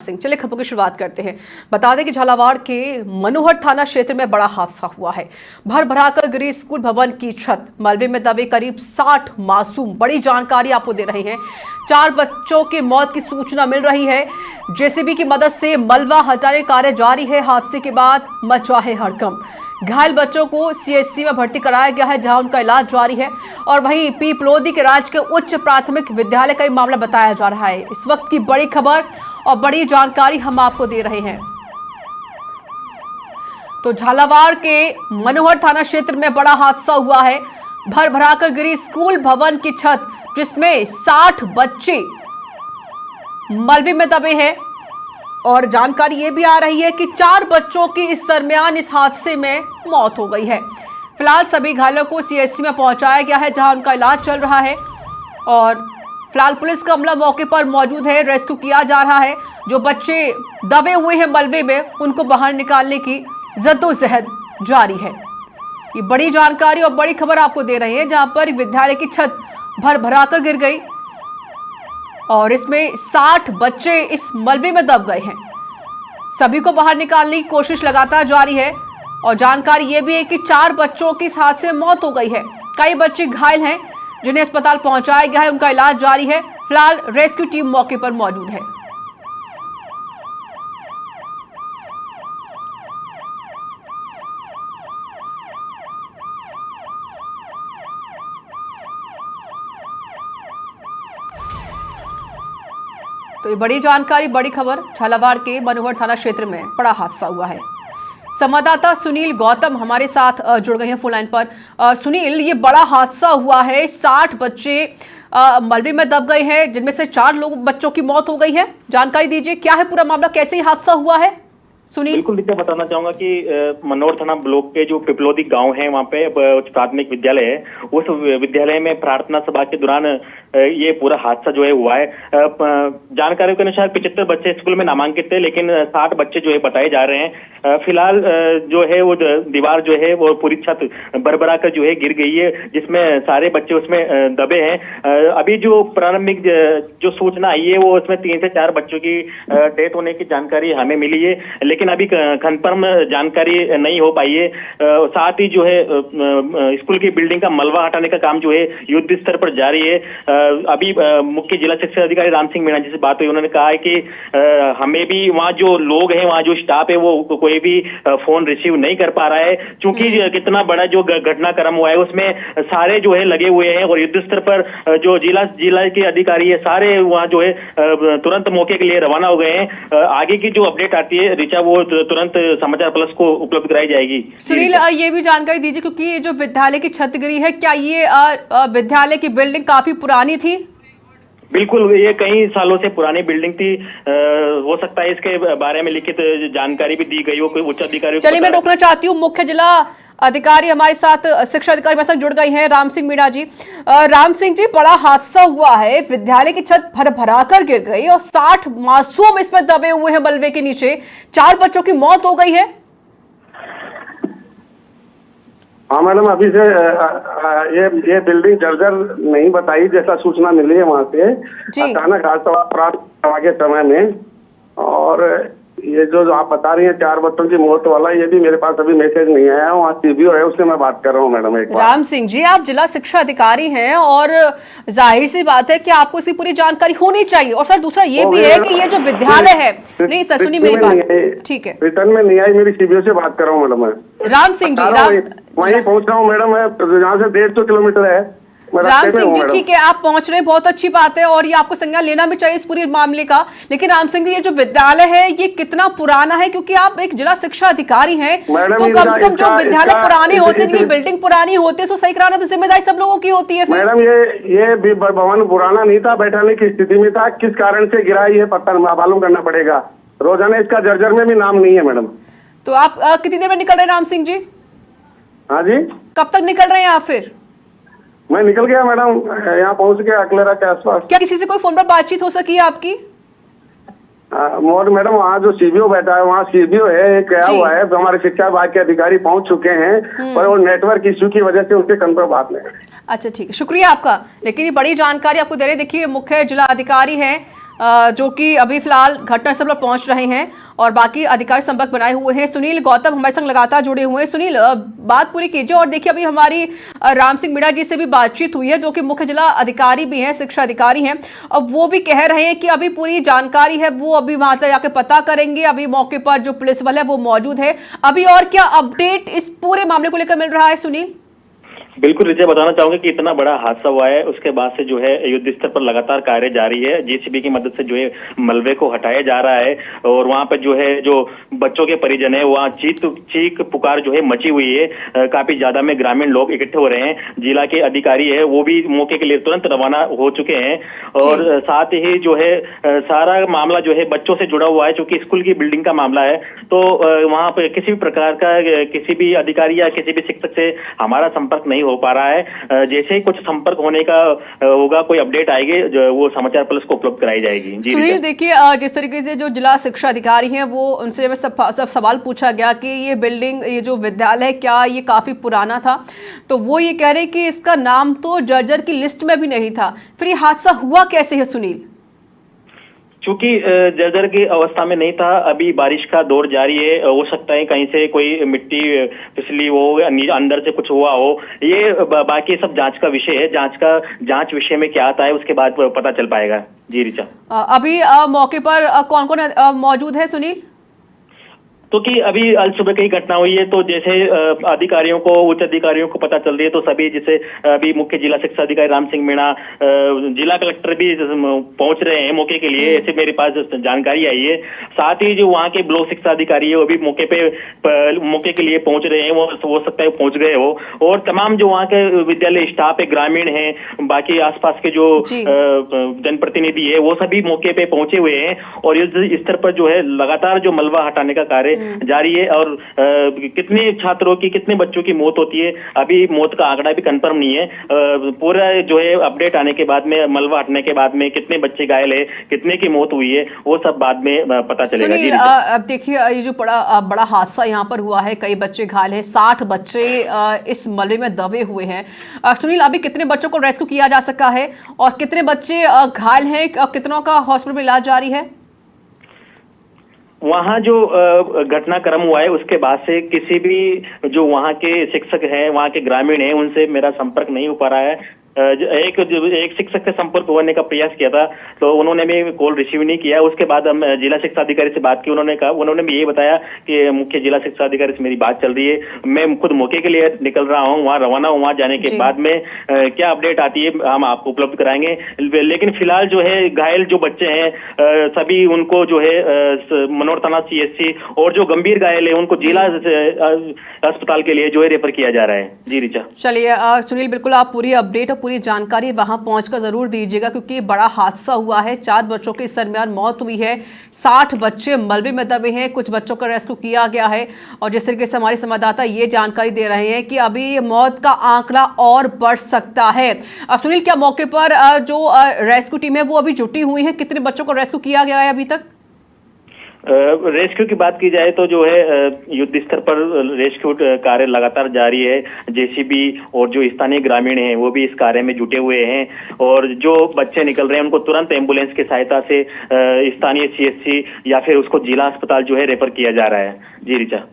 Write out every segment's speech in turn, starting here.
चलिए खबरों की शुरुआत करते हैं। बता दें कि झालावाड़ के मनोहर थाना क्षेत्र में बड़ा हादसा हुआ है। भर भराकर गिरी स्कूल भवन की छत, मलबे में दबे करीब 60 मासूम। बड़ी जानकारी आपको दे रहे हैं। 4 बच्चों की मौत की सूचना मिल रही है। जेसीबी की मदद से मलबा हटाने कार्य जारी है। हादसे के बाद मचा है हड़कंप। घायल बच्चों को सीएचसी में भर्ती कराया गया है, जहां उनका इलाज जारी है। और वहीं पीपलोदी के राजकीय उच्च प्राथमिक विद्यालय का मामला बताया जा रहा है। इस वक्त की बड़ी खबर और बड़ी जानकारी हम आपको दे रहे हैं। तो झालावाड़ के मनोहर थाना क्षेत्र में बड़ा हादसा हुआ है। भर भराकर गिरी स्कूल भवन की छत, जिसमें 60 बच्चे मलबे में दबे हैं। और जानकारी ये भी आ रही है कि 4 बच्चों की इस दरमियान इस हादसे में मौत हो गई है। फिलहाल सभी घायलों को सीएचसी में पहुंचाया गया है, जहां उनका इलाज चल रहा है। और फिलहाल पुलिस का अमला मौके पर मौजूद है, रेस्क्यू किया जा रहा है। जो बच्चे दबे हुए हैं मलबे में, उनको बाहर निकालने की जद्दोजहद जारी है। ये बड़ी जानकारी और बड़ी खबर आपको दे रहे हैं, जहां पर विद्यालय की छत भर भराकर गिर गई और इसमें 60 बच्चे इस मलबे में दब गए हैं। सभी को बाहर निकालने की कोशिश लगातार जारी है। और जानकारी ये भी है कि 4 बच्चों की इस हादसे में मौत हो गई है। कई बच्चे घायल हैं, जिन्हें अस्पताल पहुंचाया गया है, उनका इलाज जारी है। फिलहाल रेस्क्यू टीम मौके पर मौजूद है। तो ये बड़ी जानकारी, बड़ी खबर। झालावाड़ के मनोहर थाना क्षेत्र में बड़ा हादसा हुआ है। संवाददाता सुनील गौतम हमारे साथ जुड़ गए हैं फोन लाइन पर। सुनील, ये बड़ा हादसा हुआ है। 60 बच्चे मलबे में दब गए हैं, जिनमें से 4 बच्चों की मौत हो गई है। जानकारी दीजिए, क्या है पूरा मामला, कैसे ही हादसा हुआ है? सुनील। बिल्कुल देखिए, बताना चाहूंगा कि मनोहर थाना ब्लॉक के जो पिपलोदी गांव है, वहाँ पे उच्च प्राथमिक विद्यालय है। उस विद्यालय में प्रार्थना सभा के दौरान ये पूरा हादसा जो है हुआ है। जानकारी के अनुसार 75 बच्चे स्कूल में नामांकित थे, लेकिन 60 बच्चे जो है बताए जा रहे हैं। फिलहाल जो है वो दीवार जो है वो पूरी छत बरबरा कर जो है गिर गई है, जिसमें सारे बच्चे उसमें दबे हैं। अभी जो प्रारंभिक जो सूचना आई है, वो उसमें 3 से 4 बच्चों की डेथ होने की जानकारी हमें मिली है, लेकिन अभी कंफर्म जानकारी नहीं हो पाई है। साथ ही जो है स्कूल की बिल्डिंग का मलबा हटाने का काम जो है युद्ध स्तर पर जारी है। अभी मुख्य जिला शिक्षा अधिकारी राम सिंह मीणा जी से बात हुई, उन्होंने कहा है कि हमें भी वहाँ जो लोग हैं, वहाँ जो स्टाफ है, वो कोई भी फोन रिसीव नहीं कर पा रहा है, क्योंकि कितना बड़ा जो घटनाक्रम हुआ है उसमें सारे जो है लगे हुए हैं। और युद्ध स्तर पर जो जिला के अधिकारी है, सारे वहाँ जो है तुरंत मौके के लिए रवाना हो गए हैं। आगे की जो अपडेट आती है ऋचा, वो तुरंत समाचार प्लस को उपलब्ध कराई जाएगी। सुनील, ये भी जानकारी दीजिए, क्योंकि ये जो विद्यालय की छत गिरी है, क्या ये विद्यालय की बिल्डिंग काफी पुरानी थी? बिल्कुल, ये कई सालों से पुरानी बिल्डिंग थी। हो सकता है इसके बारे में लिखित जानकारी भी दी गई हो कोई उच्च अधिकारी। चलिए, मैं रोकना चाहती हूँ। मुख्य जिला अधिकारी हमारे साथ, शिक्षा अधिकारी हमारे साथ जुड़ गई हैं, राम सिंह मीणा जी। राम सिंह जी, बड़ा हादसा हुआ है। विद्यालय की छत भर भराकर गिर गई और 60 मासूम इसमें दबे हुए हैं मलबे के नीचे। 4 बच्चों की मौत हो गई है। हाँ मैडम, अभी से ये बिल्डिंग जर्जर नहीं बताई, जैसा सूचना मिली है वहाँ से। अचानक हादसा के समय में, और ये जो आप बता रही हैं 4 बच्चों की मौत वाला, ये भी मेरे पास अभी मैसेज नहीं आया। वहाँ सीबीओ है, उससे मैं बात कर रहा हूँ मैडम। एक राम सिंह जी, आप जिला शिक्षा अधिकारी हैं और जाहिर सी बात है कि आपको इसकी पूरी जानकारी होनी चाहिए। और सर, दूसरा ये भी है कि ये जो विद्यालय है, नहीं सर सुनिए मेरी बात, ठीक है, रिटर्न में नहीं आई, मेरी सीबीओ से बात कर रहा हूँ मैडम मैं। राम सिंह जी, वहीं पहुँच रहा हूँ मैडम, मैं यहाँ से 150 किलोमीटर है। राम सिंह जी, ठीक है, आप पहुंच रहे हैं, बहुत अच्छी बात है, और ये आपको संज्ञान लेना भी चाहिए इस पूरे मामले का। लेकिन राम सिंह जी, ये जो विद्यालय है, ये कितना पुराना है? क्योंकि आप एक जिला शिक्षा अधिकारी हैं, तो कम से कम जो विद्यालय पुराने होते हैं, बिल्डिंग पुरानी होती है, तो सही कराना तो जिम्मेदारी सब लोगों की होती है। मैडम, ये भवन पुराना नहीं था, बैठाने की स्थिति में था। किस कारण से गिरा ये पता मालूम करना पड़ेगा। रोजाना इसका जर्जर में भी नाम नहीं है मैडम। तो आप कितनी देर में निकल रहे हैं राम सिंह जी? हाँ जी, कब तक निकल रहे हैं आप? फिर मैं निकल गया मैडम, यहाँ पहुंच गया अकलेरा के आसपास। क्या किसी से कोई फोन पर बातचीत हो सकी है आपकी? मैडम, वहाँ जो सीबीओ बैठा है, वहाँ सीबीओ है, क्या हुआ है, हमारे शिक्षा विभाग के अधिकारी पहुंच चुके हैं, पर वो नेटवर्क इश्यू की वजह से उनसे कंफर्म बात नहीं। अच्छा, ठीक है, शुक्रिया आपका। लेकिन ये बड़ी जानकारी आपको दे रहे। देखिए, मुख्य जिला अधिकारी है जो कि अभी फिलहाल घटनास्थल पर पहुंच रहे हैं और बाकी अधिकारी संपर्क बनाए हुए हैं। सुनील गौतम हमारे संग लगातार जुड़े हुए हैं। सुनील, बात पूरी कीजिए। और देखिए, अभी हमारी राम सिंह मीणा जी से भी बातचीत हुई है, जो कि मुख्य जिला अधिकारी भी हैं, शिक्षा अधिकारी हैं। अब वो भी कह रहे हैं कि अभी पूरी जानकारी है वो अभी वहां तक जाके पता करेंगे। अभी मौके पर जो पुलिस बल है वो मौजूद है। अभी और क्या अपडेट इस पूरे मामले को लेकर मिल रहा है सुनील? बिल्कुल रिचा, बताना चाहूंगा कि इतना बड़ा हादसा हुआ है, उसके बाद से जो है युद्ध स्तर पर लगातार कार्य जारी है। जेसीबी की मदद से जो है मलबे को हटाया जा रहा है और वहां पर जो है जो बच्चों के परिजन है वहाँ चीख पुकार जो है मची हुई है। काफी ज्यादा में ग्रामीण लोग इकट्ठे हो रहे हैं। जिला के अधिकारी है वो भी मौके के लिए तुरंत रवाना हो चुके हैं और साथ ही जो है सारा मामला जो है बच्चों से जुड़ा हुआ है, चूंकि स्कूल की बिल्डिंग का मामला है। तो वहां पर किसी भी प्रकार का किसी भी अधिकारी या किसी भी शिक्षक से हमारा संपर्क नहीं हो पा रहा है। जैसे ही कुछ संपर्क होने का होगा, कोई अपडेट आएगी, वो समाचार पुलिस को उपलब्ध कराई जाएगी। जी सुनील, देखिए, जिस तरीके से जो जिला शिक्षा अधिकारी हैं वो उनसे सब सवाल पूछा गया कि ये बिल्डिंग, ये जो विद्यालय है, क्या ये काफी पुराना था? तो वो ये कह रहे हैं कि इसका नाम तो जर्जर की लिस्ट में भी नहीं था। फिर ये हादसा हुआ कैसे है सुनील? चूंकि जर्जर की अवस्था में नहीं था, अभी बारिश का दौर जारी है, हो सकता है कहीं से कोई मिट्टी फिसली हो, अंदर से कुछ हुआ हो। ये बाकी सब जांच का विषय है। जांच विषय में क्या आता है उसके बाद पता चल पाएगा। जी रिचा, अभी मौके पर कौन कौन मौजूद है सुनील? तो कि अभी आज सुबह की घटना हुई है, तो जैसे अधिकारियों को, उच्च अधिकारियों को पता चल रही है, तो सभी जैसे अभी मुख्य जिला शिक्षा अधिकारी राम सिंह मीणा, जिला कलेक्टर भी पहुंच रहे हैं मौके के लिए, ऐसे मेरे पास जानकारी आई है। साथ ही जो वहाँ के ब्लॉक शिक्षा अधिकारी है वो भी मौके के लिए पहुंच रहे हैं। वो हो सकता है पहुंच गए हो। और तमाम जो वहाँ के विद्यालय स्टाफ है, ग्रामीण है, बाकी आसपास के जो जनप्रतिनिधि है, वो सभी मौके पे पहुंचे हुए हैं और युद्ध स्तर पर जो है लगातार जो मलबा हटाने का कार्य जारी है। और कितने छात्रों की, कितने बच्चों की मौत होती है, अभी मौत का आंकड़ा भी कंफर्म नहीं है। पूरा जो है अपडेट आने के बाद में, मलबा हटने के बाद में कितने बच्चे घायल है, कितने की मौत हुई है, वो सब बाद में पता चलेगा। अब देखिए, ये जो बड़ा हादसा यहाँ पर हुआ है, कई बच्चे घायल हैं, 60 बच्चे इस मलबे में दबे हुए हैं। सुनील, अभी कितने बच्चों को रेस्क्यू किया जा सका है और कितने बच्चे घायल हैं, कितनों का हॉस्पिटल में इलाज जारी है? वहाँ जो घटनाक्रम हुआ है उसके बाद से किसी भी जो वहाँ के शिक्षक हैं, वहाँ के ग्रामीण हैं, उनसे मेरा संपर्क नहीं हो पा रहा है। एक शिक्षक से संपर्क होने का प्रयास किया था, तो उन्होंने भी कॉल रिसीव नहीं किया। उसके बाद हम जिला शिक्षा अधिकारी से बात की। उन्होंने भी यही बताया कि मुख्य जिला शिक्षा अधिकारी से मेरी बात चल रही है, मैं खुद मौके के लिए निकल रहा हूँ, वहाँ रवाना हूँ। वहाँ जाने के बाद में क्या अपडेट आती है हम आपको उपलब्ध कराएंगे। लेकिन फिलहाल जो है घायल जो बच्चे हैं सभी, उनको जो है मनोहर थाना CHC और जो गंभीर घायल है उनको जिला अस्पताल के लिए जो है रेफर किया जा रहा है। जी रिचा, चलिए सुनील, बिल्कुल आप पूरी अपडेट और पूरी जानकारी वहां पहुंचकर जरूर दीजिएगा, क्योंकि बड़ा हादसा हुआ है। 4 बच्चों की इस दरमियान मौत हुई है, 60 बच्चे मलबे में दबे हैं, कुछ बच्चों का रेस्क्यू किया गया है। और जिस तरीके से हमारे संवाददाता ये जानकारी दे रहे हैं कि अभी मौत का आंकड़ा और बढ़ सकता है। अब सुनील, क्या मौके पर जो रेस्क्यू टीम है वो अभी जुटी हुई है? कितने बच्चों को रेस्क्यू किया गया है अभी तक? रेस्क्यू की बात की जाए तो जो है युद्ध स्तर पर रेस्क्यू कार्य लगातार जारी है। जेसीबी और जो स्थानीय ग्रामीण हैं वो भी इस कार्य में जुटे हुए हैं और जो बच्चे निकल रहे हैं उनको तुरंत एम्बुलेंस की सहायता से स्थानीय CHC या फिर उसको जिला अस्पताल जो है रेफर किया जा रहा है। जी रिचा,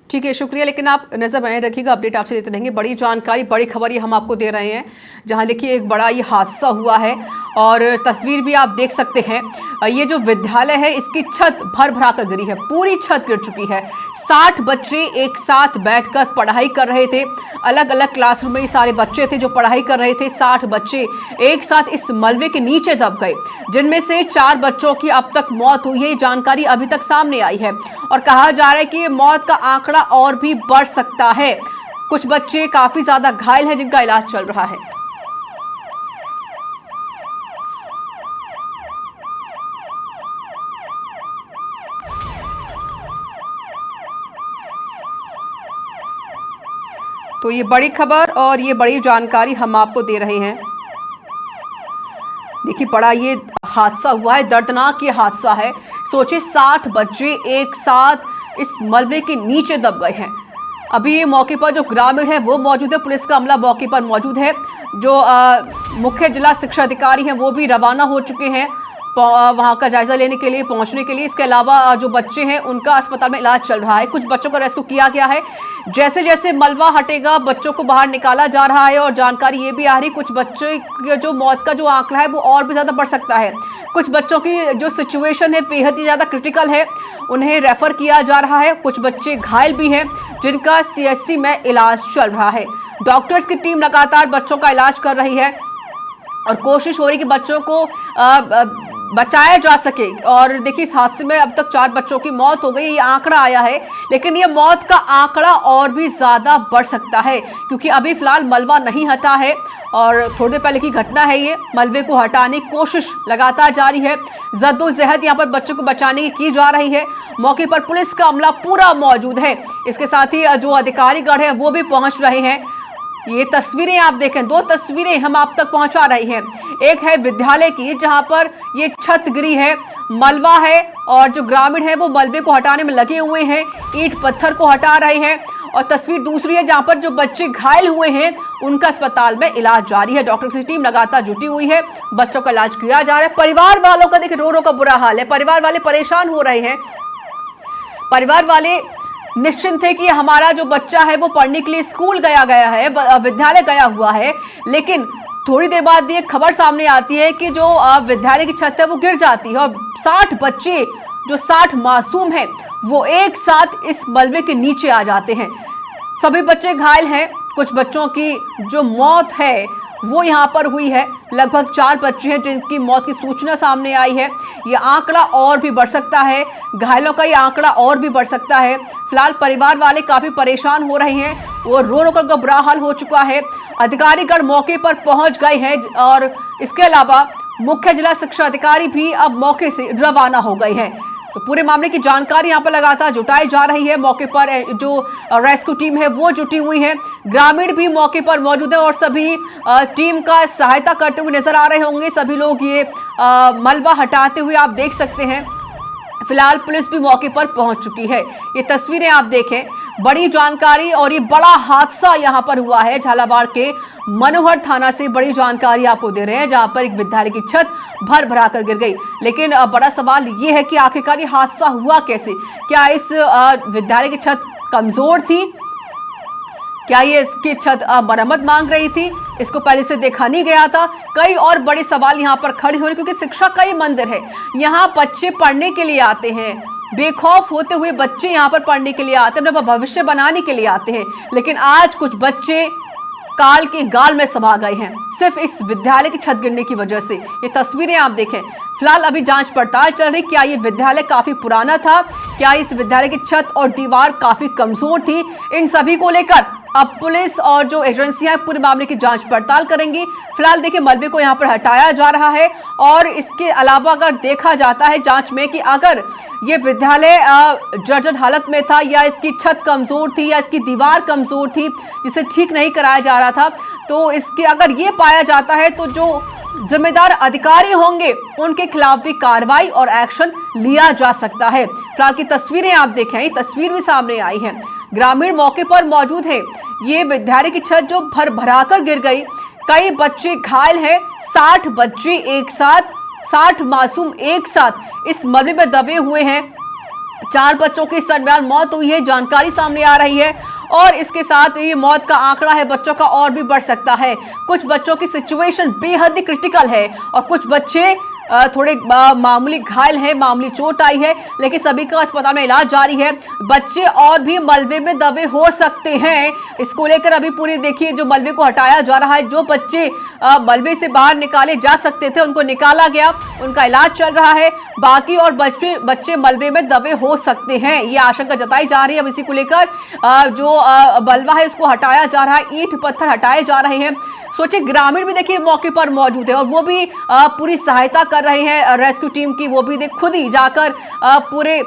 ठीक है, शुक्रिया। लेकिन आप नजर बनाए रखिएगा, अपडेट आपसे देते रहेंगे। बड़ी जानकारी, बड़ी खबर ये हम आपको दे रहे हैं, जहां देखिए एक बड़ा ये हादसा हुआ है और तस्वीर भी आप देख सकते हैं। ये जो विद्यालय है इसकी छत भर भरा कर गिरी है, पूरी छत गिर चुकी है। 60 बच्चे एक साथ बैठकर पढ़ाई कर रहे थे, अलग अलग क्लासरूम में ये सारे बच्चे थे जो पढ़ाई कर रहे थे। 60 बच्चे एक साथ इस मलबे के नीचे दब गए, जिनमें से 4 बच्चों की अब तक मौत हुई है। जानकारी अभी तक सामने आई है और कहा जा रहा है कि मौत का आंकड़ा और भी बढ़ सकता है। कुछ बच्चे काफी ज्यादा घायल हैं जिनका इलाज चल रहा है। तो ये बड़ी खबर और ये बड़ी जानकारी हम आपको दे रहे हैं। देखिए, बड़ा ये हादसा हुआ है, दर्दनाक ये हादसा है। सोचे 60 बच्चे एक साथ इस मलबे के नीचे दब गए हैं। अभी मौके पर जो ग्रामीण है वो मौजूद है, पुलिस का अमला मौके पर मौजूद है, जो मुख्य जिला शिक्षा अधिकारी हैं वो भी रवाना हो चुके हैं। वहां का जायजा लेने के लिए पहुंचने के लिए। इसके अलावा जो बच्चे हैं उनका अस्पताल में इलाज चल रहा है। कुछ बच्चों का रेस्क्यू किया गया है। जैसे जैसे मलबा हटेगा बच्चों को बाहर निकाला जा रहा है और जानकारी ये भी आ रही कुछ बच्चे के जो मौत का जो आंकड़ा है वो और भी ज्यादा बढ़ सकता है। कुछ बच्चों की जो सिचुएशन है बेहद ही ज्यादा क्रिटिकल है, उन्हें रेफर किया जा रहा है। कुछ बच्चे घायल भी हैं जिनका CHC में इलाज चल रहा है। डॉक्टर्स की टीम लगातार बच्चों का इलाज कर रही है और कोशिश हो रही है कि बच्चों को बचाया जा सके। और देखिए इस हादसे में अब तक 4 बच्चों की मौत हो गई, ये आंकड़ा आया है, लेकिन ये मौत का आंकड़ा और भी ज्यादा बढ़ सकता है क्योंकि अभी फिलहाल मलबा नहीं हटा है और थोड़ी देर पहले की घटना है। ये मलबे को हटाने की कोशिश लगातार जारी है। जद्दोजहद यहाँ पर बच्चों को बचाने की जा रही है। मौके पर पुलिस का अमला पूरा मौजूद है। इसके साथ ही जो अधिकारीगण है वो भी पहुंच रहे हैं। ये तस्वीरें आप देखें, 2 तस्वीरें हम आप तक पहुंचा रहे हैं। एक है विद्यालय की जहां पर ये छत गिरी है, मलबा है और जो ग्रामीण है वो मलबे को हटाने में लगे हुए हैं, ईंट पत्थर को हटा रहे हैं। और तस्वीर दूसरी है जहां पर जो बच्चे घायल हुए हैं उनका अस्पताल में इलाज जारी है। डॉक्टर्स की टीम लगातार जुटी हुई है, बच्चों का इलाज किया जा रहा है। परिवार वालों का देखिए रो रो का बुरा हाल है, परिवार वाले परेशान हो रहे हैं। परिवार वाले निश्चिंत थे कि हमारा जो बच्चा है वो पढ़ने के लिए स्कूल गया है, विद्यालय गया हुआ है, लेकिन थोड़ी देर बाद ये खबर सामने आती है कि जो विद्यालय की छत है वो गिर जाती है और 60 बच्चे जो 60 मासूम हैं वो एक साथ इस मलबे के नीचे आ जाते हैं। सभी बच्चे घायल हैं। कुछ बच्चों की जो मौत है वो यहाँ पर हुई है। लगभग 4 बच्चे हैं जिनकी मौत की सूचना सामने आई है। ये आंकड़ा और भी बढ़ सकता है, घायलों का ये आंकड़ा और भी बढ़ सकता है। फिलहाल परिवार वाले काफी परेशान हो रहे हैं, वो रो रो कर बुरा हाल हो चुका है। अधिकारीगण मौके पर पहुंच गए हैं और इसके अलावा मुख्य जिला शिक्षा अधिकारी भी अब मौके से रवाना हो गए हैं। तो पूरे मामले की जानकारी यहाँ पर लगातार जुटाई जा रही है। मौके पर जो रेस्क्यू टीम है वो जुटी हुई है, ग्रामीण भी मौके पर मौजूद है और सभी टीम का सहायता करते हुए नजर आ रहे होंगे। सभी लोग ये मलबा हटाते हुए आप देख सकते हैं। फिलहाल पुलिस भी मौके पर पहुंच चुकी है। ये तस्वीरें आप देखें, बड़ी जानकारी और ये बड़ा हादसा यहां पर हुआ है। झालावाड़ के मनोहर थाना से बड़ी जानकारी आपको दे रहे हैं जहां पर एक विद्यालय की छत भर भरा कर गिर गई। लेकिन बड़ा सवाल ये है कि आखिरकार ये हादसा हुआ कैसे? क्या इस विद्यालय की छत कमजोर थी? क्या ये इसकी छत मरम्मत मांग रही थी? इसको पहले से देखा नहीं गया था? कई और बड़े सवाल यहाँ पर खड़े हो रहे क्योंकि शिक्षा का ही मंदिर है। यहाँ बच्चे पढ़ने के लिए आते हैं, बेखौफ होते हुए बच्चे यहाँ पर पढ़ने के लिए आते हैं, अपना भविष्य बनाने के लिए आते हैं। लेकिन आज कुछ बच्चे काल के गाल में समा गए हैं सिर्फ इस विद्यालय की छत गिरने की वजह से। ये तस्वीरें आप देखें। फिलहाल अभी जांच पड़ताल चल रही, क्या ये विद्यालय काफी पुराना था, क्या इस विद्यालय की छत और दीवार काफी कमजोर थी? इन सभी को लेकर अब पुलिस और जो एजेंसियां पूरे मामले की जांच पड़ताल करेंगी। फिलहाल देखिए मलबे को यहां पर हटाया जा रहा है और इसके अलावा अगर देखा जाता है जांच में कि अगर ये विद्यालय जर्जर हालत में था या इसकी छत कमजोर थी या इसकी दीवार कमजोर थी जिसे ठीक नहीं कराया जा रहा था, तो इसके अगर ये पाया जाता है तो जो जिम्मेदार अधिकारी होंगे उनके खिलाफ भी कार्रवाई और एक्शन लिया जा सकता है। फिलहाल की तस्वीरें आप देखें, ये तस्वीर भी सामने आई है, ग्रामीण मौके पर मौजूद हैं। ये विद्यालय की छत जो भर भरा कर गिर गई, कई बच्चे घायल हैं, 60 बच्चे एक साथ, 60 मासूम एक साथ इस मलबे में दबे हुए हैं। 4 बच्चों की इस दरमियान मौत हुई है, जानकारी सामने आ रही है और इसके साथ ये मौत का आंकड़ा है बच्चों का और भी बढ़ सकता है। कुछ बच्चों की सिचुएशन बेहद ही क्रिटिकल है और कुछ बच्चे थोड़े मामूली घायल है, मामूली चोट आई है, लेकिन सभी का अस्पताल में इलाज जारी है। बच्चे और भी मलबे में दबे हो सकते हैं, इसको लेकर अभी पूरी देखिए जो मलबे को हटाया जा रहा है। जो बच्चे मलबे से बाहर निकाले जा सकते थे उनको निकाला गया, उनका इलाज चल रहा है। बाकी और बच्चे मलबे में दबे हो सकते हैं, ये आशंका जताई जा रही है। अब इसी को लेकर जो मलबा है उसको हटाया जा रहा है, ईंट पत्थर हटाए जा रहे हैं। सोचिए ग्रामीण भी देखिए मौके पर मौजूद है और वो भी पूरी सहायता कर रहे हैं रेस्क्यू टीम की। वो भी खुद ही जाकर पूरे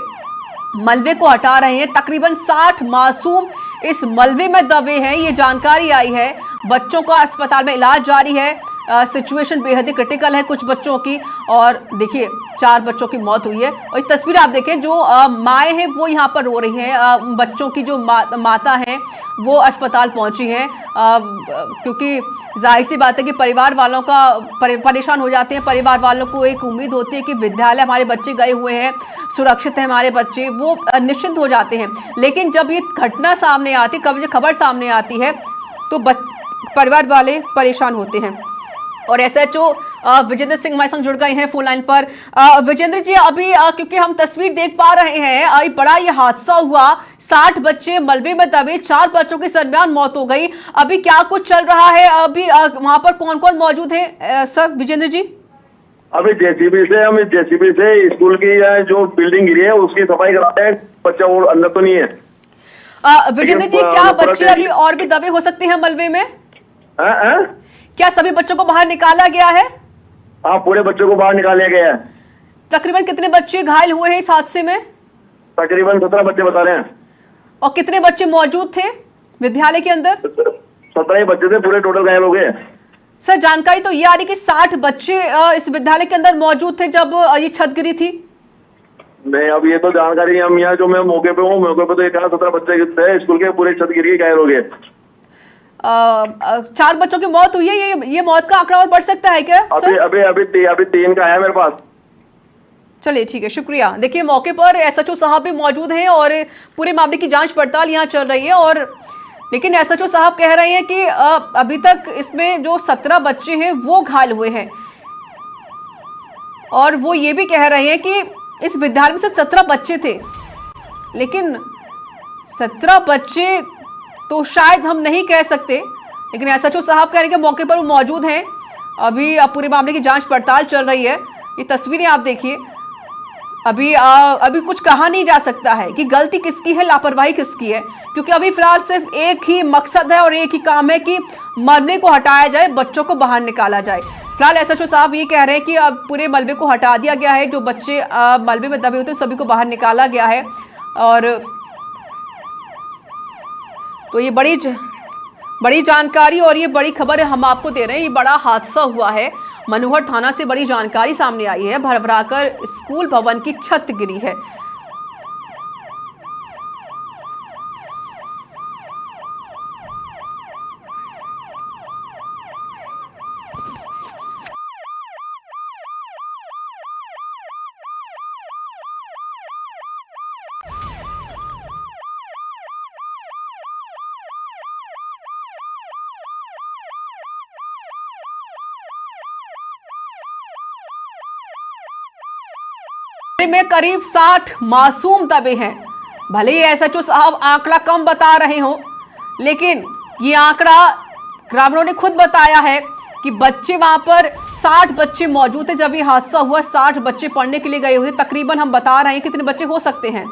मलबे को हटा रहे हैं। तकरीबन 60 मासूम इस मलबे में दबे हैं, ये जानकारी आई है। बच्चों का अस्पताल में इलाज जारी है। सिचुएशन बेहद ही क्रिटिकल है कुछ बच्चों की। और देखिए 4 बच्चों की मौत हुई है और ये तस्वीर आप देखें, जो माएँ हैं वो यहाँ पर रो रही हैं। बच्चों की जो माता हैं वो अस्पताल पहुंची हैं, क्योंकि जाहिर सी बात है कि परिवार वालों का परेशान हो जाते हैं। परिवार वालों को एक उम्मीद होती है कि विद्यालय हमारे बच्चे गए हुए हैं, सुरक्षित है हमारे बच्चे, वो निश्चिंत हो जाते हैं। लेकिन जब ये घटना सामने आती, कब ये खबर सामने आती है तो परिवार वाले परेशान होते हैं। और एसएचओ विजेंद्र सिंह हमारे संग जुड़ गए हैं फोन लाइन पर। विजेंद्र जी, अभी क्योंकि हम तस्वीर देख पा रहे हैं, बड़ा ये हादसा हुआ, 60 बच्चे मलबे में दबे, 4 बच्चों की दरमियान मौत हो गई। अभी क्या कुछ चल रहा है, अभी वहां पर कौन कौन मौजूद है सर विजेंद्र जी? अभी जेसीबी से स्कूल की जो बिल्डिंग गिरी है उसकी सफाई कराते हैं। बच्चा वो अंदर तो नहीं है। विजेंद्र जी, क्या बच्चे अभी और भी दबे हो सकते हैं मलबे में? क्या सभी बच्चों को बाहर निकाला गया है? हाँ, पूरे बच्चों को बाहर निकाला गया है। तकरीबन कितने बच्चे घायल हुए हैं इस हादसे में? तकरीबन 17 बच्चे बता रहे हैं। और कितने बच्चे मौजूद थे विद्यालय के अंदर? 17 बच्चे थे, पूरे टोटल घायल हो गए। सर, जानकारी तो ये आ रही कि 60 बच्चे इस विद्यालय के अंदर मौजूद थे जब ये छत गिरी थी। नहीं, अब ये तो जानकारी हम यहाँ जो मैं मौके पे हूँ, मौके पे तो ये कहा 17 बच्चे थे स्कूल के, पूरे छत गिरी घायल हो गए। 4 बच्चों की मौत हुई है, ये मौत का आंकड़ा और बढ़ सकता है क्या सर? अभी 3 का है मेरे पास। चलिए ठीक है, शुक्रिया। देखिए मौके पर एसएचओ साहब भी मौजूद हैं और पूरे मामले की जांच पड़ताल यहाँ चल रही है। और लेकिन एसएचओ साहब कह रहे हैं कि अभी तक इसमें जो 17 बच्चे हैं वो घायल हुए हैं, और वो ये भी कह रहे हैं कि इस विद्यालय में सिर्फ 17 बच्चे थे, लेकिन 17 बच्चे तो शायद हम नहीं कह सकते, लेकिन एसएचओ साहब कह रहे हैं कि मौके पर वो मौजूद हैं। अभी पूरे मामले की जांच पड़ताल चल रही है। ये तस्वीरें आप देखिए, अभी कुछ कहा नहीं जा सकता है कि गलती किसकी है, लापरवाही किसकी है, क्योंकि अभी फिलहाल सिर्फ एक ही मकसद है और एक ही काम है कि मलबे को हटाया जाए, बच्चों को बाहर निकाला जाए। फिलहाल एसएचओ साहब ये कह रहे हैं कि अब पूरे मलबे को हटा दिया गया है, जो बच्चे मलबे में दबे होते हैं सभी को बाहर निकाला गया है। और तो ये बड़ी जानकारी और ये बड़ी खबर हम आपको दे रहे हैं। ये बड़ा हादसा हुआ है, मनोहर थाना से बड़ी जानकारी सामने आई है। भरभराकर स्कूल भवन की छत गिरी है। में करीब 60 मासूम दबे हैं। भले ही एसएचओ साहब आंकड़ा कम बता रहे हो, लेकिन ये आंकड़ा ग्रामीणों ने खुद बताया है कि बच्चे वहां पर 60 बच्चे मौजूद थे जब ये हादसा हुआ। 60 बच्चे पढ़ने के लिए गए हुए, तकरीबन हम बता रहे हैं कितने बच्चे हो सकते हैं।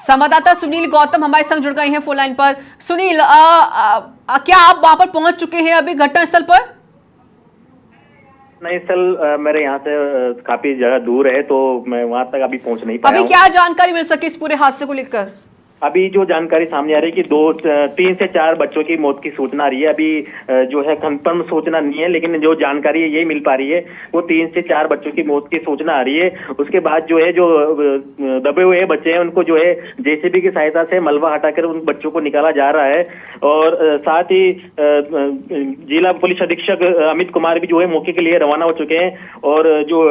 संवाददाता सुनील गौतम हमारे संग जुड़ गए हैं फोन लाइन पर। सुनील, क्या आप वहां पर पहुंच चुके हैं अभी घटनास्थल पर? नहीं सर, मेरे यहाँ से काफी जगह दूर है, तो मैं वहां तक अभी पहुंच नहीं पाया। अभी क्या जानकारी मिल सके इस पूरे हादसे को लेकर? अभी जो जानकारी सामने आ रही है कि 3 से 4 बच्चों की मौत की सूचना आ रही है। अभी जो है कंफर्म सूचना नहीं है, लेकिन जो जानकारी है ये मिल पा रही है वो 3 से 4 बच्चों की मौत की सूचना आ रही है। उसके बाद जो है जो दबे हुए बच्चे हैं उनको जो है जेसीबी की सहायता से मलबा हटाकर उन बच्चों को निकाला जा रहा है। और साथ ही जिला पुलिस अधीक्षक अमित कुमार भी जो है मौके के लिए रवाना हो चुके हैं, और जो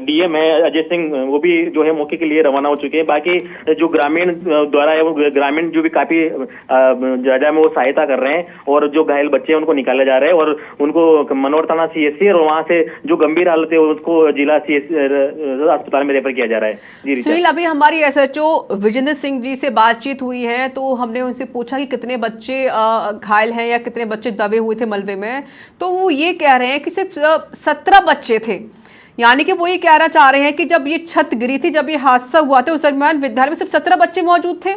डीएम है अजय सिंह वो भी जो है मौके के लिए रवाना हो चुके हैं। बाकी जो ग्रामीण द्वारा है, ग्रामीण जो भी काफी ज्यादा में वो सहायता कर रहे हैं, और जो घायल बच्चे हैं उनको निकाला जा रहा है और उनको मनोहर थाना सीएससी और वहां से जो गंभीर हालत है उसको जिला अस्पताल में रेफर किया जा रहा है। जी सुनील, अभी हमारी एसएचओ विजेंद्र सिंह जी से बातचीत हुई है, तो हमने उनसे पूछा कि कितने बच्चे घायल हैं या कितने बच्चे दबे हुए थे मलबे में, तो वो ये कह रहे हैं कि सिर्फ 17 बच्चे थे। यानी कि वो ये कहना चाह रहे हैं कि जब ये छत गिरी थी, जब ये हादसा हुआ था, उस दरमियान विद्यालय में सिर्फ 17 बच्चे मौजूद थे।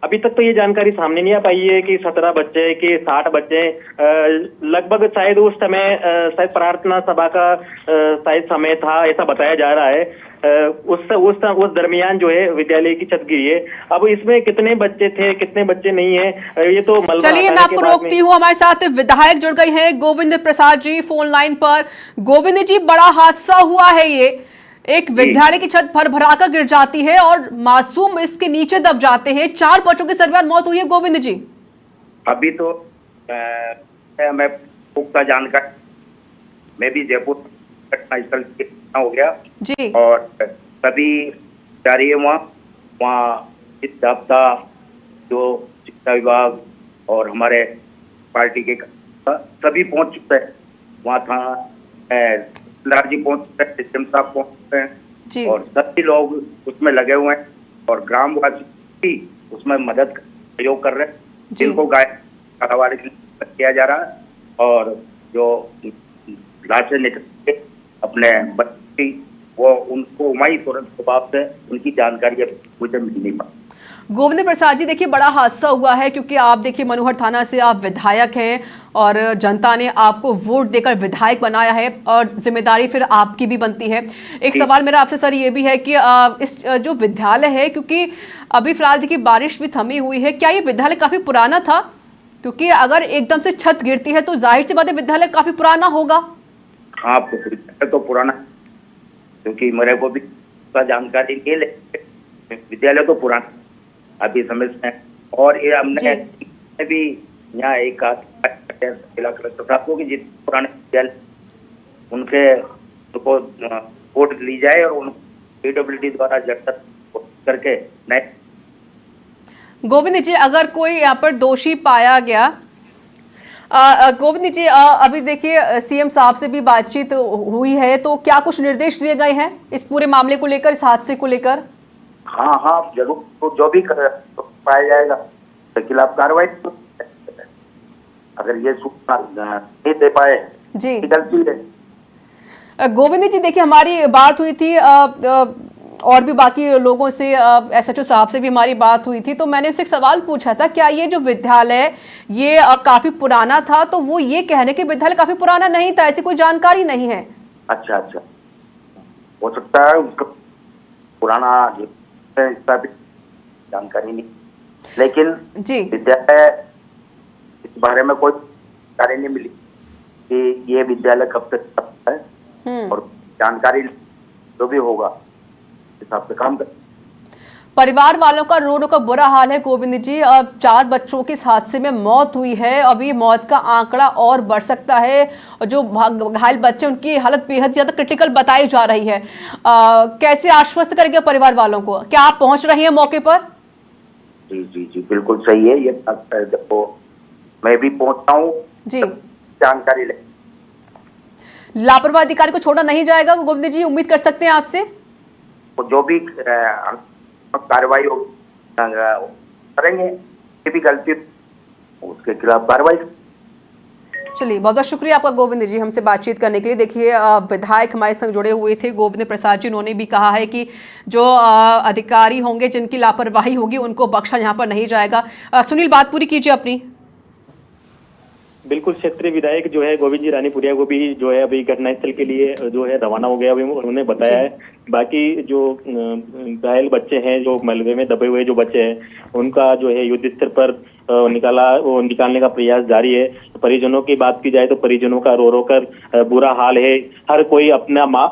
अभी तक तो ये जानकारी सामने नहीं आ पाई है कि 17 बच्चे कि 60 बच्चे। लगभग शायद उस समय शायद प्रार्थना सभा का शायद समय था, ऐसा बताया जा रहा है। उस दरमियान जो है विद्यालय की छत गिरी है। अब इसमें कितने बच्चे थे, कितने बच्चे नहीं है, ये तो मलबा चलिए मैं आपको रोकती हूँ। हमारे साथ विधायक जुड़ गए हैं गोविंद प्रसाद जी फोन लाइन पर। गोविंद जी, बड़ा हादसा हुआ है, ये एक विद्यालय की छत भरभराकर गिर जाती है और मासूम इसके नीचे दब जाते हैं। 4 बच्चों की दरमियान मौत हुई है गोविंद जी। अभी तो मैं पुख्ता जानकारी, मैं भी जयपुर घटनास्थल हो गया जी, और सभी जारी है वहाँ था जो शिक्षा विभाग और हमारे पार्टी के सभी पहुंच चुके हैं वहाँ था। लाल जी पहुंच चुके हैं, सिस्टम साहब पहुंच चुके हैं और सभी लोग उसमें लगे हुए हैं और ग्रामवासी भी उसमें मदद सहयोग कर रहे हैं, जिनको गाय किया जा रहा है और जो लाशें निकल के अपने बच्चे वो उनको वही तुरंत प्रभाव से उनकी जानकारी मुझे मिल नहीं पाई। गोविंद प्रसाद जी, देखिए बड़ा हादसा हुआ है क्योंकि आप देखिए मनोहर थाना से आप विधायक हैं और जनता ने आपको वोट देकर विधायक बनाया है और जिम्मेदारी फिर आपकी भी बनती है। एक सवाल मेरा आपसे सर ये भी है कि इस जो विद्यालय है, क्योंकि अभी फिलहाल देखिए बारिश भी थमी हुई है, क्या ये विद्यालय काफी पुराना था? क्योंकि अगर एकदम से छत गिरती है तो जाहिर सी बात है विद्यालय काफी पुराना होगा। हाँ, तो पुराना, क्योंकि मेरे को भी जानकारी नहीं है, विद्यालय तो पुराना अभी समझ में। और ये हमने भी यहाँ एक जिला कलेक्टर साहब को कि जितने पुराने विद्यालय उनके उनको वोट ली जाए और उनको PWD द्वारा जट करके नए। गोविंद जी, अगर कोई यहाँ पर दोषी पाया गया, गोविंद जी अभी देखिए CM साहब से भी बातचीत हुई है, तो क्या कुछ निर्देश दिए गए हैं इस पूरे मामले को लेकर, इस हादसे को लेकर? हाँ जरूर, तो जो भी पाया जाएगा उसके खिलाफ कार्रवाई। अगर ये सूचना नहीं दे पाए जी, गलती है। गोविंद जी देखिए हमारी बात हुई थी और भी बाकी लोगों से, SHO साहब से भी हमारी बात हुई थी, तो मैंने उनसे एक सवाल पूछा था क्या ये जो विद्यालय ये काफी पुराना था, तो वो ये कह रहे कि विद्यालय काफी पुराना नहीं था, ऐसी कोई जानकारी नहीं है। अच्छा, हो सकता है उसका पुराना इसका भी जानकारी नहीं, लेकिन जी विद्यालय इस बारे में कोई जानकारी नहीं मिली कि ये विद्यालय कब तक है और जानकारी जो भी होगा हिसाब से काम कर। परिवार वालों का रो रो का बुरा हाल है गोविंद जी। अब 4 बच्चों की इस हादसे में मौत हुई है, अभी मौत का आंकड़ा और बढ़ सकता है और जो घायल बच्चे उनकी हालत बेहद ज्यादा क्रिटिकल बताई जा रही है। कैसे आश्वस्त करेंगे परिवार वालों को? क्या आप पहुंच रहे हैं मौके पर? जी बिल्कुल सही है ये। देखो मैं भी पहुंचता हूँ जी, जानकारी ले। लापरवाही अधिकारी को छोड़ा नहीं जाएगा गोविंद जी, उम्मीद कर सकते हैं आपसे? जो भी कार्रवाई करेंगे, ये भी गलती उसके खिलाफ कार्रवाई। चलिए, बहुत बहुत शुक्रिया आपका गोविंद जी हमसे बातचीत करने के लिए। देखिए विधायक हमारे संग जुड़े हुए थे गोविंद प्रसाद जी, उन्होंने भी कहा है कि जो अधिकारी होंगे जिनकी लापरवाही होगी उनको बख्शा यहाँ पर नहीं जाएगा। सुनील, बात पूरी कीजिए अपनी। बिल्कुल, क्षेत्रीय विधायक जो है गोविंद जी रानीपुरिया को भी जो है अभी घटनास्थल के लिए जो है रवाना हो गया, अभी उन्होंने बताया है। बाकी जो घायल बच्चे हैं, जो मलबे में दबे हुए जो बच्चे हैं, उनका जो है युद्ध स्तर पर निकालने का प्रयास जारी है। परिजनों की बात की जाए तो परिजनों का रो रो कर बुरा हाल है। हर कोई अपना माँ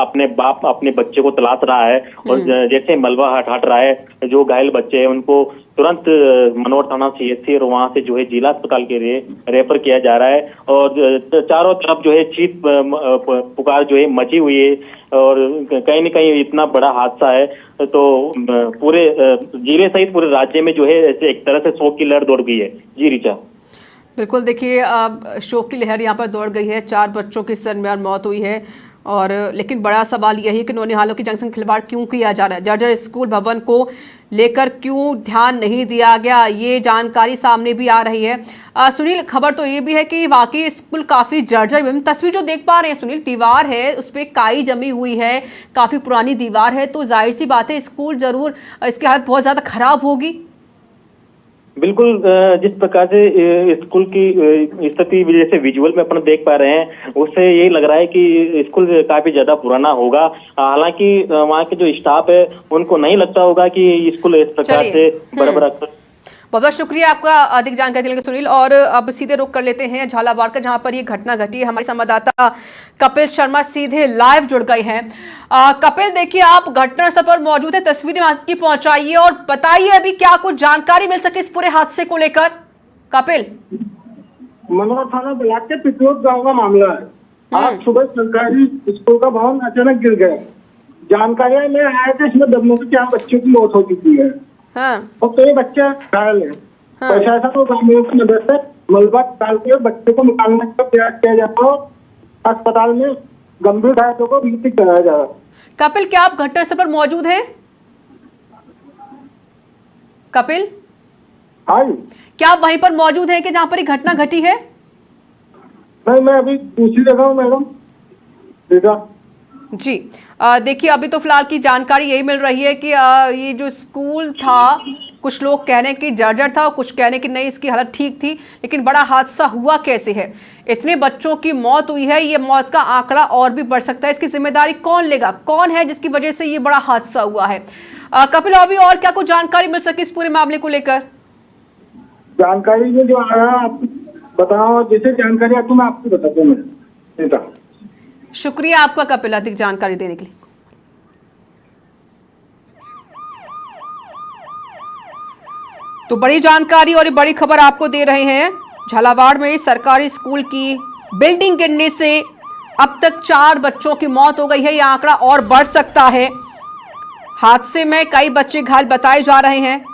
अपने बाप अपने बच्चे को तलाश रहा है और जैसे मलबा हट रहा है, जो घायल बच्चे हैं उनको तुरंत मनोहर थाना CHC और वहां से जो है जिला अस्पताल के लिए रेफर किया जा रहा है। और चारों तरफ जो है चीख पुकार जो है मची हुई है और कहीं न कहीं इतना बड़ा हादसा है तो पूरे जिले सहित पूरे राज्य में जो है एक तरह से शोक की लहर दौड़ गई है। जी रीचा। बिल्कुल, देखिए शोक की लहर यहाँ पर दौड़ गई है। 4 बच्चों की इस दरमियान मौत हुई है और लेकिन बड़ा सवाल यही है कि नौनिहालों की जंग से खिलवाड़ क्यों किया जा रहा है? जर्जर स्कूल भवन को लेकर क्यों ध्यान नहीं दिया गया, ये जानकारी सामने भी आ रही है। सुनील, खबर तो ये भी है कि वाकई स्कूल काफ़ी जर्जर, तस्वीर जो देख पा रहे हैं सुनील, दीवार है उस पर काई जमी हुई है, काफ़ी पुरानी दीवार है, तो जाहिर सी बात है स्कूल जरूर इसकी हालत बहुत ज़्यादा खराब होगी। बिल्कुल, जिस प्रकार से स्कूल की स्थिति जैसे विजुअल में अपन देख पा रहे हैं, उससे यही लग रहा है कि स्कूल काफी ज्यादा पुराना होगा। हालांकि वहाँ के जो स्टाफ है उनको नहीं लगता होगा कि स्कूल इस प्रकार से बड़ा बहुत बहुत शुक्रिया आपका अधिक जानकारी देने के सुनील। और अब सीधे रुख कर लेते हैं झालावाड़ का, जहां पर ये घटना घटी है। हमारे संवाददाता कपिल शर्मा सीधे लाइव जुड़ गए हैं। कपिल, देखिए आप घटनास्थल पर मौजूद है, तस्वीरें आपकी पहुंचाइए और बताइए अभी क्या कुछ जानकारी मिल सके इस पूरे हादसे को लेकर। कपिल, मनोहर थाना ब्लॉक के पिपलोद गांव का मामला है। आज सुबह सरकारी स्कूल का भवन अचानक गिर गया। जानकारी में आया कि इसमें दबने से 4 बच्चों की मौत हो चुकी है। हाँ। और कई बच्चे घायल है। प्रशासन और ग्रामीणों की मदद से मलबा डाल के बच्चे को निकालने का प्रयास किया जाता है। अस्पताल में गंभीर घायलों को भर्ती कराया जा रहा है। कपिल, क्या आप घटनास्थल पर मौजूद हैं? कपिल, हाँ, क्या आप वहीं पर मौजूद हैं कि जहां पर ये घटना घटी है? नहीं, मैं अभी दूसरी जगह हूँ मैडम। जी, देखिए अभी तो फिलहाल की जानकारी यही मिल रही है कि ये जो स्कूल था, कुछ लोग कहने की जर्जर था, कुछ कहने की नहीं, इसकी हालत ठीक थी। लेकिन बड़ा हादसा हुआ कैसे है? इतने बच्चों की मौत हुई है, ये मौत का आंकड़ा और भी बढ़ सकता है। इसकी जिम्मेदारी कौन लेगा? कौन है जिसकी वजह से ये बड़ा हादसा हुआ है? कपिल, अभी और क्या कुछ जानकारी मिल सके इस पूरे मामले को लेकर? जानकारी में जो आ रहा है आपको बताओ, जैसे जानकारी आपको मैं आपको बताता हूँ। शुक्रिया आपका कपिल अधिक जानकारी देने के लिए। तो बड़ी जानकारी और बड़ी खबर आपको दे रहे हैं। झालावाड़ में सरकारी स्कूल की बिल्डिंग गिरने से अब तक 4 बच्चों की मौत हो गई है। यह आंकड़ा और बढ़ सकता है। हादसे में कई बच्चे घायल बताए जा रहे हैं।